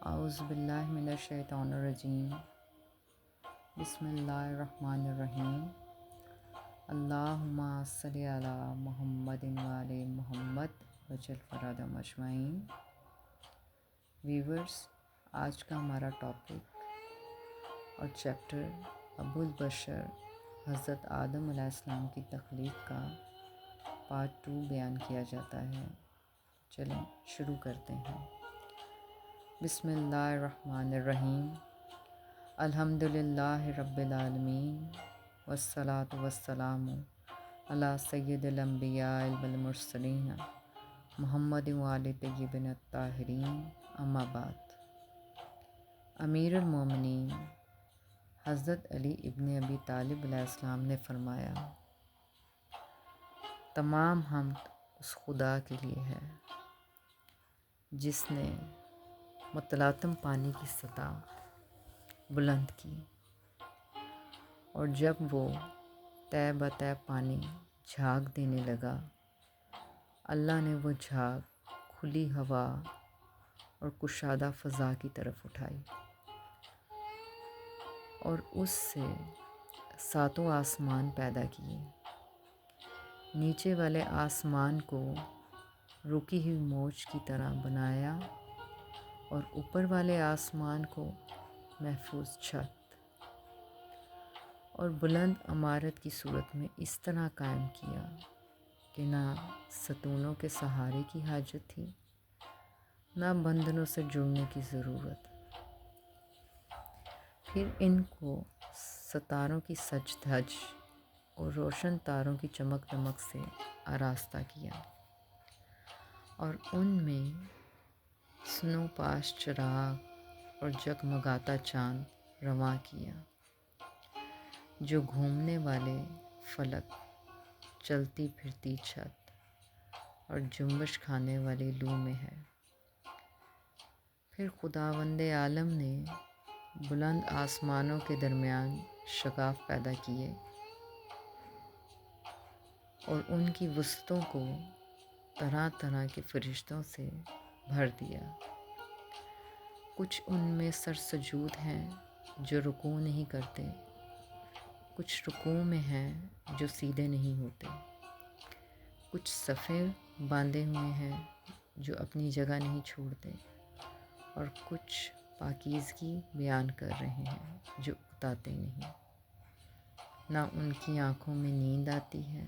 اعوذ باللہ من الشیطان الرجیم بسم اللہ الرحمن الرحیم اللہم صلی علی محمد وآل محمد وجل فرادم اجمعین۔ ویورز، آج کا ہمارا ٹاپک اور چیپٹر ابو البشر حضرت آدم علیہ السلام کی تخلیق کا پارٹ 2 بیان کیا جاتا ہے۔ چلیں شروع کرتے ہیں۔ بسم اللہ الرحمن الرحیم۔ الحمد للہ رب العالمین والصلاة والسلام علی سید الانبیاء والمرسلین محمد وآل طیبین الطاہرین، اما بعد۔ امیر المومنین حضرت علی ابن ابی طالب علیہ السلام نے فرمایا، تمام حمد اس خدا کے لیے ہے جس نے متلاطم پانی کی سطح بلند کی، اور جب وہ تہ بتہ پانی جھاگ دینے لگا، اللہ نے وہ جھاگ کھلی ہوا اور کشادہ فضا کی طرف اٹھائی اور اس سے 7 آسمان پیدا کیے۔ نیچے والے آسمان کو رکی ہوئی موج کی طرح بنایا اور اوپر والے آسمان کو محفوظ چھت اور بلند عمارت کی صورت میں اس طرح قائم کیا کہ نہ ستونوں کے سہارے کی حاجت تھی، نہ بندھنوں سے جڑنے کی ضرورت۔ پھر ان کو ستاروں کی سج دھج اور روشن تاروں کی چمک دمک سے آراستہ کیا اور ان میں سنو پاش چراغ اور جگمگاتا چاند رواں کیا، جو گھومنے والے فلک، چلتی پھرتی چھت اور جنبش کھانے والی لو میں ہے۔ پھر خداوند عالم نے بلند آسمانوں کے درمیان شگاف پیدا کیے اور ان کی وسطوں کو طرح طرح کے فرشتوں سے بھر دیا۔ کچھ ان میں سرسجود ہیں جو رکوع نہیں کرتے، کچھ رکوع میں ہیں جو سیدھے نہیں ہوتے، کچھ صفیں باندھے ہوئے ہیں جو اپنی جگہ نہیں چھوڑتے، اور کچھ پاکیزگی بیان کر رہے ہیں جو اکتاتے نہیں۔ نہ ان کی آنکھوں میں نیند آتی ہے،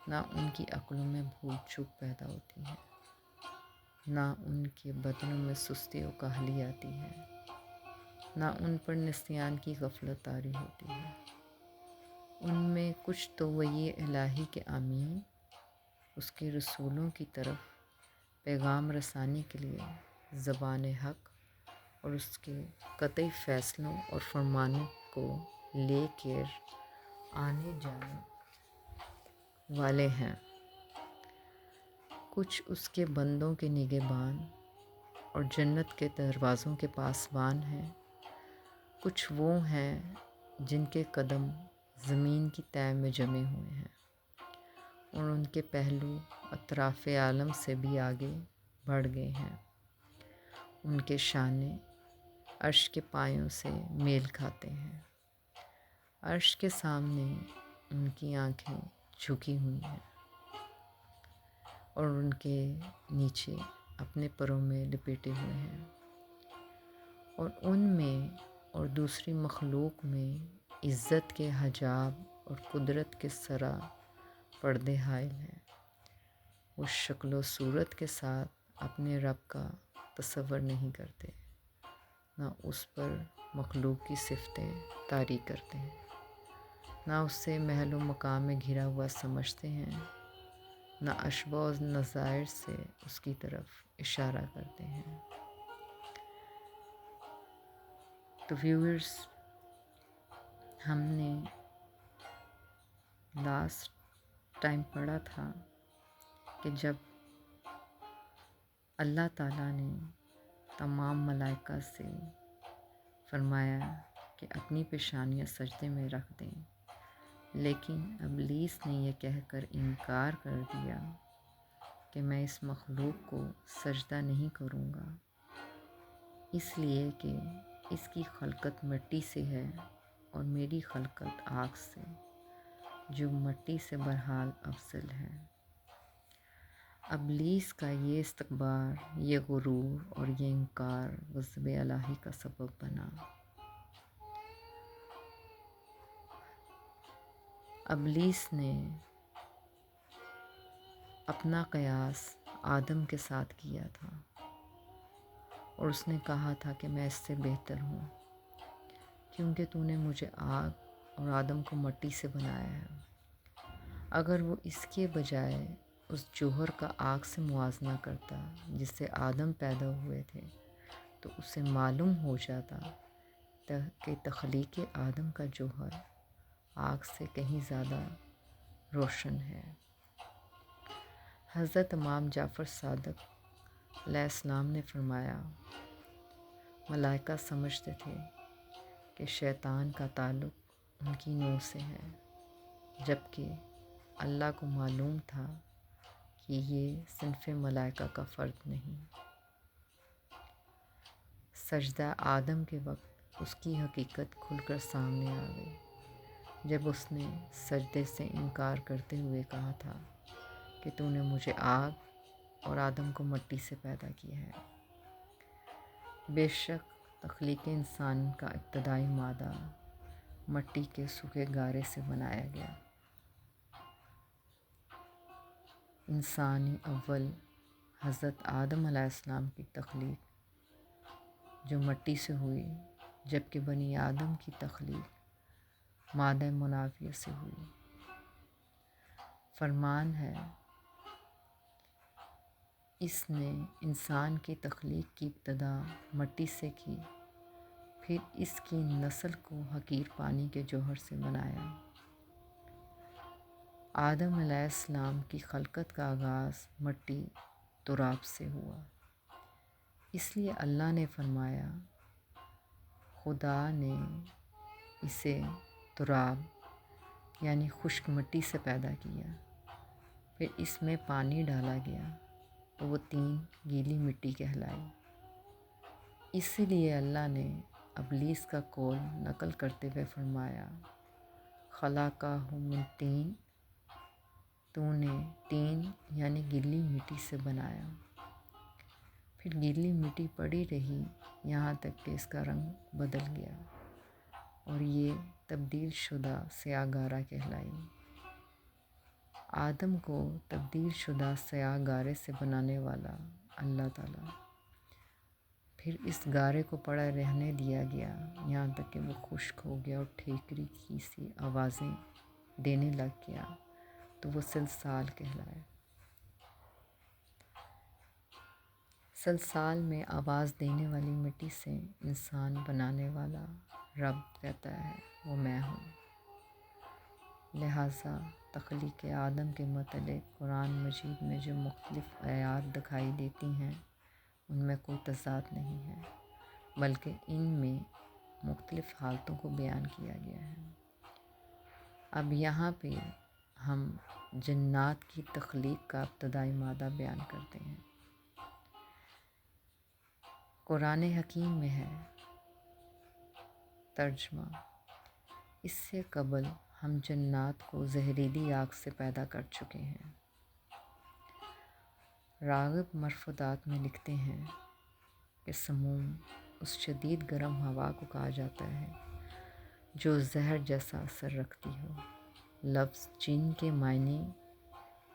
نہ ان کی عقلوں میں بھول چوک پیدا ہوتی ہے، نہ ان کے بدنوں میں سستی و کاہلی آتی ہے، نہ ان پر نسیان کی غفلت طاری ہوتی ہے۔ ان میں کچھ تو وحی الہی کے عاملین، اس کے رسولوں کی طرف پیغام رسانی کے لیے زبان حق اور اس کے قطعی فیصلوں اور فرمانوں کو لے کر آنے جانے والے ہیں، کچھ اس کے بندوں کے نگہبان اور جنت کے دروازوں کے پاسبان ہیں، کچھ وہ ہیں جن کے قدم زمین کی تہ میں جمے ہوئے ہیں اور ان کے پہلو اطراف عالم سے بھی آگے بڑھ گئے ہیں، ان کے شانے عرش کے پایوں سے میل کھاتے ہیں، عرش کے سامنے ان کی آنکھیں جھکی ہوئی ہیں اور ان کے نیچے اپنے پروں میں لپیٹے ہوئے ہیں، اور ان میں اور دوسری مخلوق میں عزت کے حجاب اور قدرت کے سرا پردے حائل ہیں۔ وہ شکل و صورت کے ساتھ اپنے رب کا تصور نہیں کرتے، نہ اس پر مخلوق کی صفتیں طاری کرتے ہیں، نہ اسے محل و مقام میں گھرا ہوا سمجھتے ہیں، نہ اشباہ و نظائر سے اس کی طرف اشارہ کرتے ہیں۔ تو ویورز، ہم نے لاسٹ ٹائم پڑھا تھا کہ جب اللہ تعالیٰ نے تمام ملائکہ سے فرمایا کہ اپنی پیشانیاں سجدے میں رکھ دیں، لیکن ابلیس نے یہ کہہ کر انکار کر دیا کہ میں اس مخلوق کو سجدہ نہیں کروں گا، اس لیے کہ اس کی خلقت مٹی سے ہے اور میری خلقت آگ سے، جو مٹی سے بہرحال افضل ہے۔ ابلیس کا یہ استکبار، یہ غرور اور یہ انکار غضب الہی کا سبب بنا۔ ابلیس نے اپنا قیاس آدم کے ساتھ کیا تھا اور اس نے کہا تھا کہ میں اس سے بہتر ہوں کیونکہ تو نے مجھے آگ اور آدم کو مٹی سے بنایا ہے۔ اگر وہ اس کے بجائے اس جوہر کا آگ سے موازنہ کرتا جس سے آدم پیدا ہوئے تھے تو اسے معلوم ہو جاتا کہ تخلیق آدم کا جوہر آگ سے کہیں زیادہ روشن ہے۔ حضرت امام جعفر صادق علیہ السلام نے فرمایا، ملائکہ سمجھتے تھے کہ شیطان کا تعلق ان کی نور سے ہے، جبکہ اللہ کو معلوم تھا کہ یہ صنف ملائکہ کا فرد نہیں۔ سجدہ آدم کے وقت اس کی حقیقت کھل کر سامنے آ گئی جب اس نے سجدے سے انکار کرتے ہوئے کہا تھا کہ تو نے مجھے آگ اور آدم کو مٹی سے پیدا کیا ہے۔ بے شک تخلیق انسان کا ابتدائی مادہ مٹی کے سوکھے گارے سے بنایا گیا۔ انسانی اول حضرت آدم علیہ السلام کی تخلیق جو مٹی سے ہوئی، جبکہ بنی آدم کی تخلیق مادہ منافیہ سے ہوئی۔ فرمان ہے، اس نے انسان کی تخلیق کی ابتدا مٹی سے کی، پھر اس کی نسل کو حقیر پانی کے جوہر سے بنایا۔ آدم علیہ السلام کی خلقت کا آغاز مٹی تراب سے ہوا۔ اس لیے اللہ نے فرمایا، خدا نے اسے تراب یعنی خشک مٹی سے پیدا کیا، پھر اس میں پانی ڈالا گیا تو وہ تین گیلی مٹی کہلائی۔ اسی لیے اللہ نے ابلیس کا قول نقل کرتے ہوئے فرمایا، خلقہ من طین، تو نے طین یعنی گیلی مٹی سے بنایا۔ پھر گیلی مٹی پڑی رہی یہاں تک کہ اس کا رنگ بدل گیا اور یہ تبدیل شدہ سیاہ گارہ کہلائی۔ آدم کو تبدیل شدہ سیاہ گارے سے بنانے والا اللہ تعالیٰ، پھر اس گارے کو پڑا رہنے دیا گیا یہاں تک کہ وہ خشک ہو گیا اور ٹھیکری کی سی آوازیں دینے لگ گیا تو وہ سلسال کہلایا۔ سلسال میں آواز دینے والی مٹی سے انسان بنانے والا رب کہتا ہے، وہ میں ہوں۔ لہٰذا تخلیق آدم کے متعلق قرآن مجید میں جو مختلف آیات دکھائی دیتی ہیں ان میں کوئی تضاد نہیں ہے، بلکہ ان میں مختلف حالتوں کو بیان کیا گیا ہے۔ اب یہاں پہ ہم جنات کی تخلیق کا ابتدائی مادہ بیان کرتے ہیں۔ قرآن حکیم میں ہے ترجمہ، اس سے قبل ہم جنات کو زہریلی آگ سے پیدا کر چکے ہیں۔ راغب مرفوعات میں لکھتے ہیں کہ سموم اس شدید گرم ہوا کو کہا جاتا ہے جو زہر جیسا اثر رکھتی ہو۔ لفظ جن کے معنی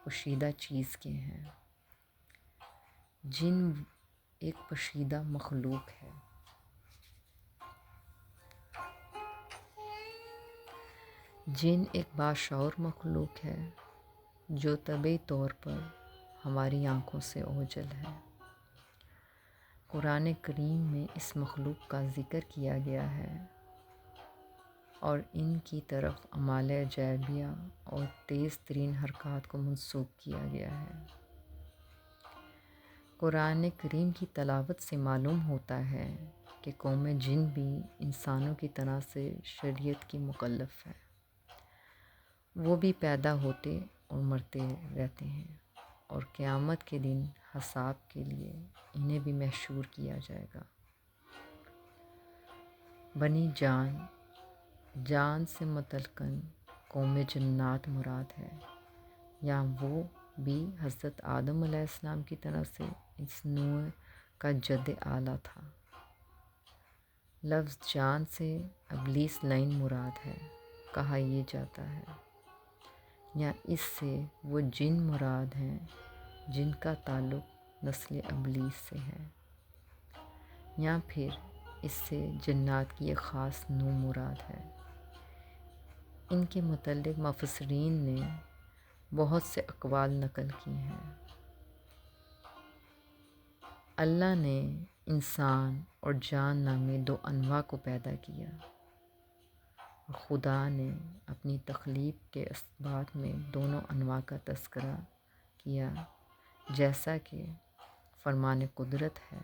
پوشیدہ چیز کے ہیں۔ جن ایک پوشیدہ مخلوق ہے۔ جن ایک باشعور مخلوق ہے جو طبعی طور پر ہماری آنکھوں سے اوجھل ہے۔ قرآن کریم میں اس مخلوق کا ذکر کیا گیا ہے اور ان کی طرف اعمال عجائبیہ اور تیز ترین حرکات کو منسوب کیا گیا ہے۔ قرآن کریم کی تلاوت سے معلوم ہوتا ہے کہ قوم جن بھی انسانوں کی طرح سے شریعت کی مکلف ہے۔ وہ بھی پیدا ہوتے اور مرتے رہتے ہیں اور قیامت کے دن حساب کے لیے انہیں بھی محشور کیا جائے گا۔ بنی جان، جان سے متلقن قوم جنات مراد ہے، یا وہ بھی حضرت آدم علیہ السلام کی طرح سے اس نوع کا جد اعلیٰ تھا۔ لفظ جان سے ابلیس لعین مراد ہے، کہا یہ جاتا ہے، یا اس سے وہ جن مراد ہیں جن کا تعلق نسل ابلیس سے ہے، یا پھر اس سے جنات کی ایک خاص نوع مراد ہے۔ ان کے متعلق مفسرین نے بہت سے اقوال نقل کی ہیں۔ اللہ نے انسان اور جان نامی دو انواع کو پیدا کیا، اور خدا نے اپنی تخلیق کے اسبات میں دونوں انواع کا تذکرہ کیا، جیسا کہ فرمان قدرت ہے۔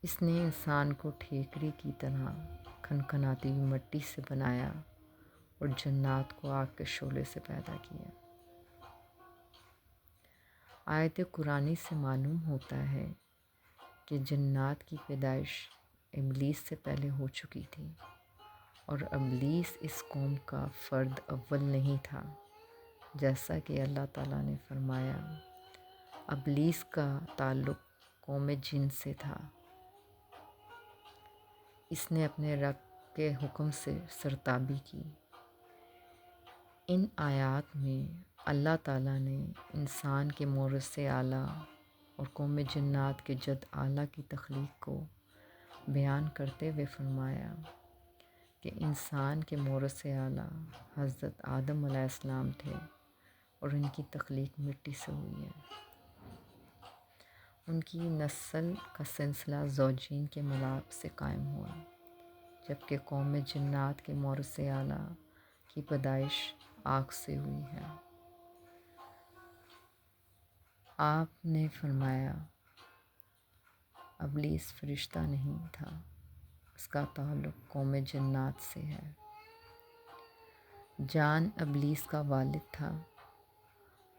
اس نے انسان کو ٹھیکری کی طرح کھنکھناتی ہوئی مٹی سے بنایا اور جنات کو آگ کے شعلے سے پیدا کیا۔ آیت قرآنی سے معلوم ہوتا ہے کہ جنات کی پیدائش ابلیس سے پہلے ہو چکی تھی، اور ابلیس اس قوم کا فرد اول نہیں تھا، جیسا کہ اللہ تعالیٰ نے فرمایا ابلیس کا تعلق قوم جن سے تھا، اس نے اپنے رب کے حکم سے سرتابی کی۔ ان آیات میں اللہ تعالیٰ نے انسان کے مورث اعلیٰ اور قوم جنات کے جد اعلیٰ کی تخلیق کو بیان کرتے ہوئے فرمایا کہ انسان کے مورث اعلیٰ حضرت آدم علیہ السلام تھے، اور ان کی تخلیق مٹی سے ہوئی ہے۔ ان کی نسل کا سلسلہ زوجین کے ملاپ سے قائم ہوا، جبکہ قوم جنات کے مورث اعلیٰ کی پیدائش آگ سے ہوئی ہے۔ آپ نے فرمایا ابلیس فرشتہ نہیں تھا، اس کا تعلق قوم جنات سے ہے۔ جان ابلیس کا والد تھا،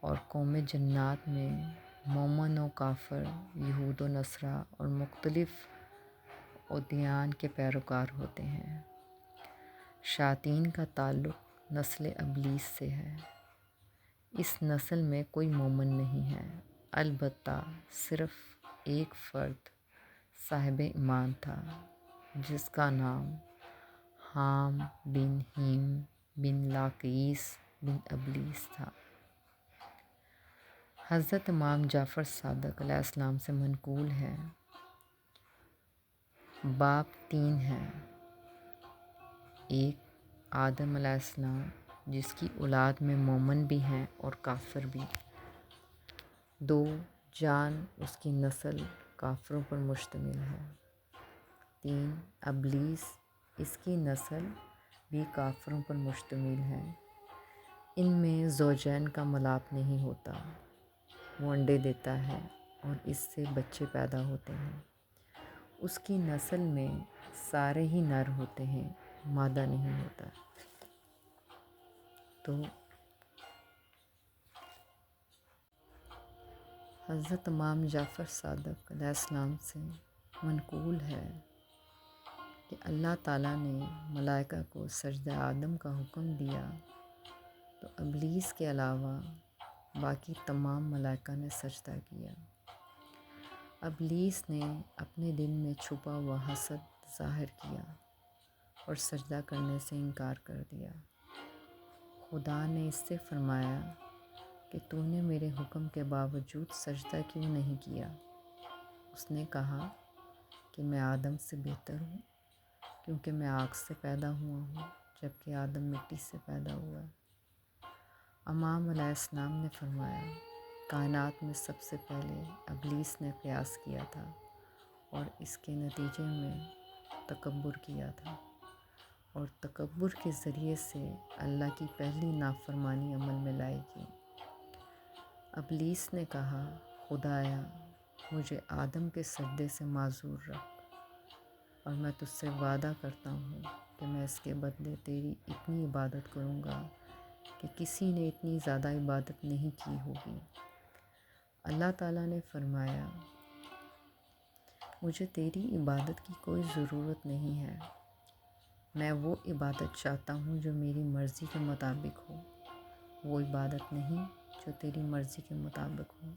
اور قوم جنات میں مومن و کافر، یہود و نصارا اور مختلف ادیان کے پیروکار ہوتے ہیں۔ شیاطین کا تعلق نسل ابلیس سے ہے۔ اس نسل میں کوئی مومن نہیں ہے، البتہ صرف ایک فرد صاحب ایمان تھا، جس کا نام حام بن ہیم بن لاقیس بن ابلیس تھا۔ حضرت امام جعفر صادق علیہ السلام سے منقول ہے، باپ تین ہیں: ایک آدم علیہ السلام، جس کی اولاد میں مومن بھی ہیں اور کافر بھی۔ دو، جان، اس کی نسل کافروں پر مشتمل ہے۔ تین، ابلیس، اس کی نسل بھی کافروں پر مشتمل ہے۔ ان میں زوجین کا ملاپ نہیں ہوتا، وہ انڈے دیتا ہے اور اس سے بچے پیدا ہوتے ہیں۔ اس کی نسل میں سارے ہی نر ہوتے ہیں، مادہ نہیں ہوتا۔ تو حضرت امام جعفر صادق علیہ السلام سے منقول ہے کہ اللہ تعالیٰ نے ملائکہ کو سجدہ آدم کا حکم دیا تو ابلیس کے علاوہ باقی تمام ملائکہ نے سجدہ کیا۔ ابلیس نے اپنے دل میں چھپا ہوا حسد ظاہر کیا اور سجدہ کرنے سے انکار کر دیا۔ خدا نے اس سے فرمایا کہ تو نے میرے حکم کے باوجود سجدہ کیوں نہیں کیا؟ اس نے کہا کہ میں آدم سے بہتر ہوں، کیونکہ میں آگ سے پیدا ہوا ہوں، جبکہ آدم مٹی سے پیدا ہوا ہے۔ امام علیہ السلام نے فرمایا کائنات میں سب سے پہلے ابلیس نے قیاس کیا تھا اور اس کے نتیجے میں تکبر کیا تھا، اور تکبر کے ذریعے سے اللہ کی پہلی نافرمانی عمل میں لائی گئی۔ ابلیس نے کہا خدایا مجھے آدم کے سجدے سے معذور رکھ، اور میں تجھ سے وعدہ کرتا ہوں کہ میں اس کے بدلے تیری اتنی عبادت کروں گا کہ کسی نے اتنی زیادہ عبادت نہیں کی ہوگی۔ اللہ تعالیٰ نے فرمایا مجھے تیری عبادت کی کوئی ضرورت نہیں ہے، میں وہ عبادت چاہتا ہوں جو میری مرضی کے مطابق ہو، وہ عبادت نہیں جو تیری مرضی کے مطابق ہو۔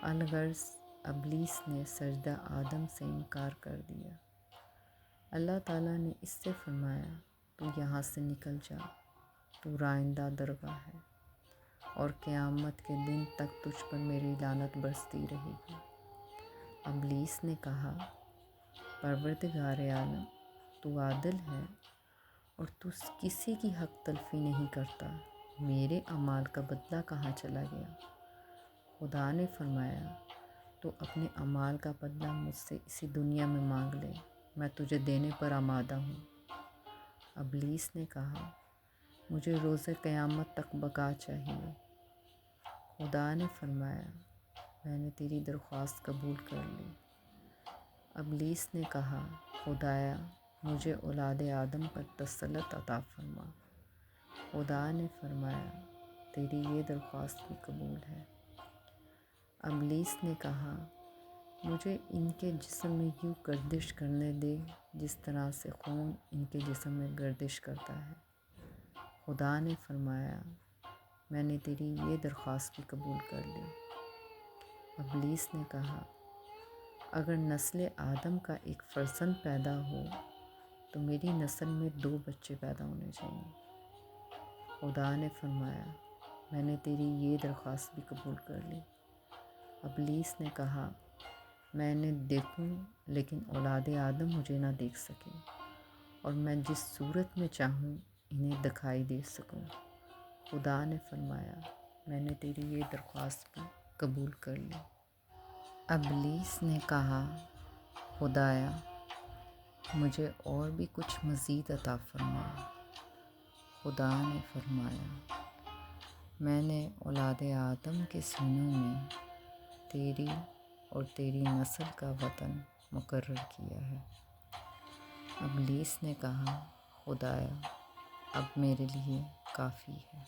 الغرض ابلیس نے سجدہ آدم سے انکار کر دیا۔ اللہ تعالیٰ نے اس سے فرمایا، تو یہاں سے نکل جا، تو رائندہ درگاہ ہے، اور قیامت کے دن تک تجھ پر میری لعنت برستی رہے گی۔ ابلیس نے کہا، پروردگار عالم، تو عادل ہے اور تو کسی کی حق تلفی نہیں کرتا، میرے اعمال کا بدلہ کہاں چلا گیا؟ خدا نے فرمایا، تو اپنے اعمال کا بدلہ مجھ سے اسی دنیا میں مانگ لے، میں تجھے دینے پر آمادہ ہوں۔ ابلیس نے کہا، مجھے روز قیامت تک بقا چاہیے۔ خدا نے فرمایا، میں نے تیری درخواست قبول کر لی۔ ابلیس نے کہا، خدایا مجھے اولاد آدم پر تسلط عطا فرما۔ خدا نے فرمایا، تیری یہ درخواست بھی قبول ہے۔ ابلیس نے کہا، مجھے ان کے جسم میں یوں گردش کرنے دے جس طرح سے خون ان کے جسم میں گردش کرتا ہے۔ خدا نے فرمایا، میں نے تیری یہ درخواست بھی قبول کر لی۔ ابلیس نے کہا، اگر نسل آدم کا ایک فرزند پیدا ہو تو میری نسل میں 2 بچے پیدا ہونے چاہیے۔ خدا نے فرمایا، میں نے تیری یہ درخواست بھی قبول کر لی۔ ابلیس نے کہا، میں نے دیکھوں لیکن اولاد آدم مجھے نہ دیکھ سکے، اور میں جس صورت میں چاہوں انہیں دکھائی دے سکوں۔ خدا نے فرمایا، میں نے تیری یہ درخواست بھی قبول کر لی۔ ابلیس نے کہا، خدایا مجھے اور بھی کچھ مزید عطا فرما۔ خدا نے فرمایا، میں نے اولاد آدم کے سینوں میں تیری اور تیری نسل کا وطن مقرر کیا ہے۔ ابلیس نے کہا، خدایا اب میرے لیے کافی ہے۔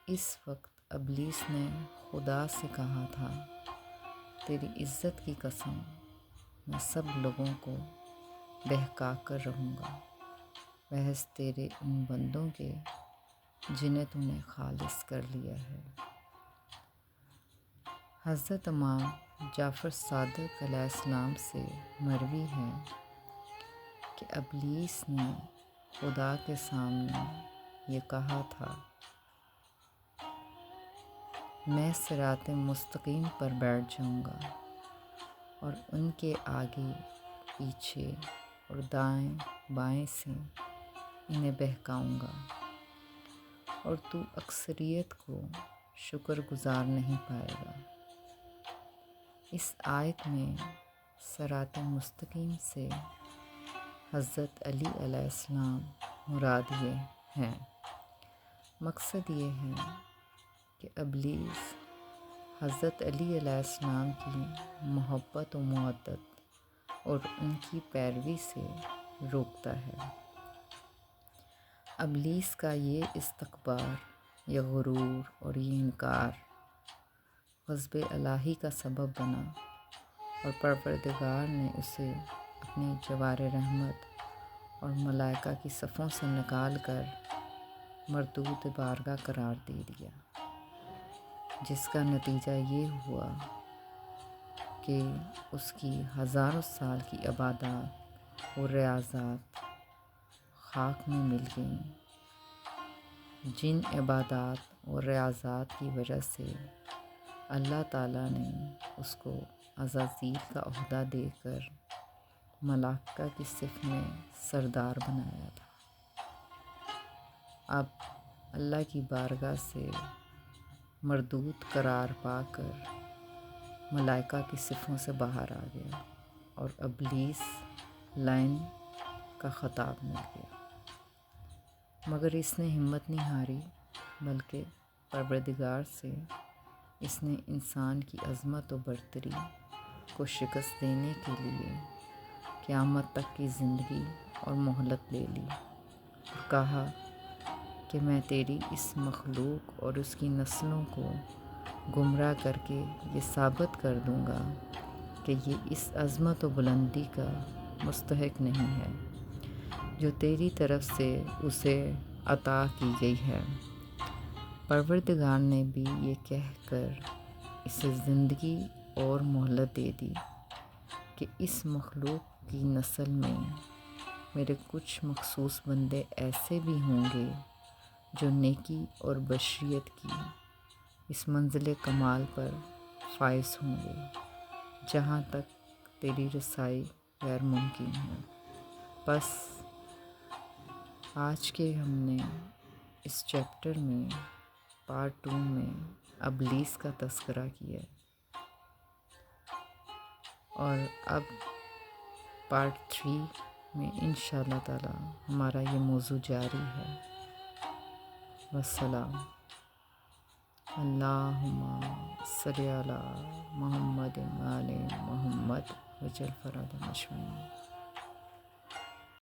اس وقت ابلیس نے خدا سے کہا تھا، تیری عزت کی قسم، میں سب لوگوں کو بہکا کر رہوں گا، محض تیرے ان بندوں کے جنہیں تو نے خالص کر لیا ہے۔ حضرت امام جعفر صادق علیہ السلام سے مروی ہے کہ ابلیس نے خدا کے سامنے یہ کہا تھا، میں صراط مستقیم پر بیٹھ جاؤں گا اور ان کے آگے پیچھے اور دائیں بائیں سے انہیں بہکاؤں گا، اور تو اکثریت کو شکر گزار نہیں پائے گا۔ اس آیت میں صراط مستقیم سے حضرت علی علیہ السلام مراد یہ ہیں۔ مقصد یہ ہے کہ ابلیس حضرت علی علیہ السلام کی محبت و مودت اور ان کی پیروی سے روکتا ہے۔ ابلیس کا یہ استکبار یا غرور اور یہ انکار غضب الہی کا سبب بنا، اور پروردگار نے اسے اپنی جوار رحمت اور ملائکہ کی صفوں سے نکال کر مردود بارگاہ قرار دے دیا، جس کا نتیجہ یہ ہوا کہ اس کی ہزاروں سال کی عبادات اور ریاضات خاک میں مل گئیں، جن عبادات اور ریاضات کی وجہ سے اللہ تعالیٰ نے اس کو عزازیل کا عہدہ دے کر ملائکہ کی صف میں سردار بنایا تھا۔ اب اللہ کی بارگاہ سے مردود قرار پا کر ملائکہ کی صفوں سے باہر آ گیا اور ابلیس لعن کا خطاب مل گیا، مگر اس نے ہمت نہیں ہاری، بلکہ پروردگار سے اس نے انسان کی عظمت و برتری کو شکست دینے کے لیے قیامت تک کی زندگی اور مہلت لے لی، اور کہا کہ میں تیری اس مخلوق اور اس کی نسلوں کو گمراہ کر کے یہ ثابت کر دوں گا کہ یہ اس عظمت و بلندی کا مستحق نہیں ہے جو تیری طرف سے اسے عطا کی گئی ہے۔ پروردگار نے بھی یہ کہہ کر اسے زندگی اور مہلت دے دی کہ اس مخلوق کی نسل میں میرے کچھ مخصوص بندے ایسے بھی ہوں گے جو نیکی اور بشریت کی اس منزل کمال پر فائز ہوں گے جہاں تک تیری رسائی غیر ممکن ہے۔ بس آج کے ہم نے اس چیپٹر میں پارٹ 2 میں ابلیس کا تذکرہ کیا اور اب پارٹ 3 میں انشاءاللہ تعالی ہمارا یہ موضوع جاری ہے۔ والسلام۔ اللہم صلی علی محمد و آل محمد وجل فراد مجمعین۔